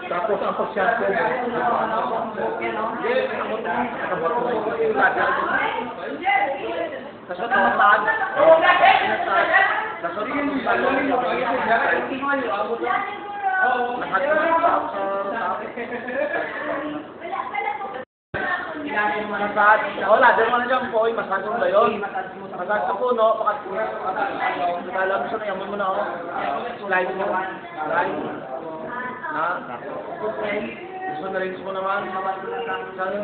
Tapos ang pagsyasya wala, dyan mo na dyan po, massage mo ba yun? Massage sa puno, alam mo siya na yaman mo na ako. Slide mo. Slide. Na? Gusto na rin mo naman. Saan?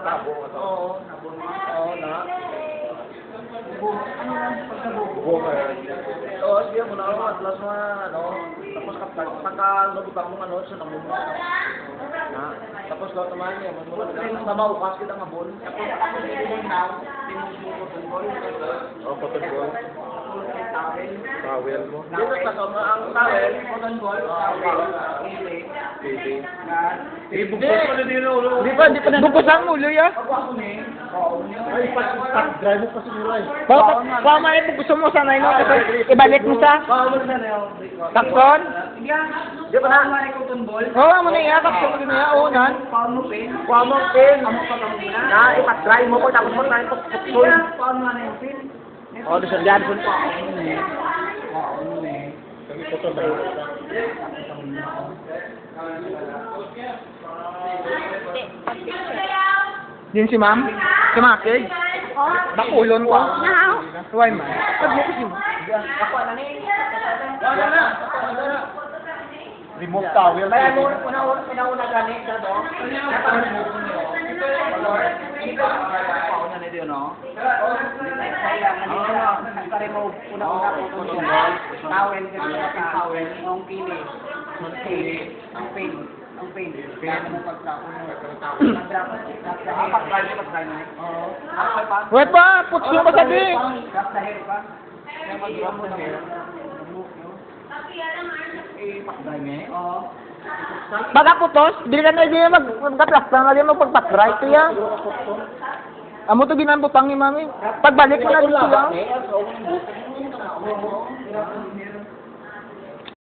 Tabo. Oo. Oo, na. Oo, sige mo na ako. Atlas mo na, tapos pagka-lubutang mo, siya na mo. Tapos lahat naman niya, na maukas kita nga bon. Oh, cotton ball. Towel mo. Dito kasama ang towel, cotton ball, pili. Bukos mo na din ulo. Di pa bukos ang ulo ya. Ay, pag-drive mo pa siguro eh. Baka may bukos mo sa naino, ibalik mo sa takson. Di pa na. Oo, amo na iya, takson mo na iya, oo nan. Kuha mo pin. Na, ipat-try mo ko, tapos mo tayo pagpukul. Oo, doon dyan po. Kami po ito ba? Din si ma'am? Si Makig? Bakulon ko? Huwag man. Pag-bukos mo. Ako na na. Remove towel. Kaya mo una gani sa do. Pauna na diyo no. Remove una towel towel ng pili. Ang pin. Ang pain. Mo pagtapon mo wait pa, putso mo sabi. Sa hair pa. Kaya mag-drum mo sa hair. Baga putos, dili ka na diya magka-plasta na diya magpagpatry ito ya. Amo to ginambot pang ni mami. Pagbalik mo na dito ya.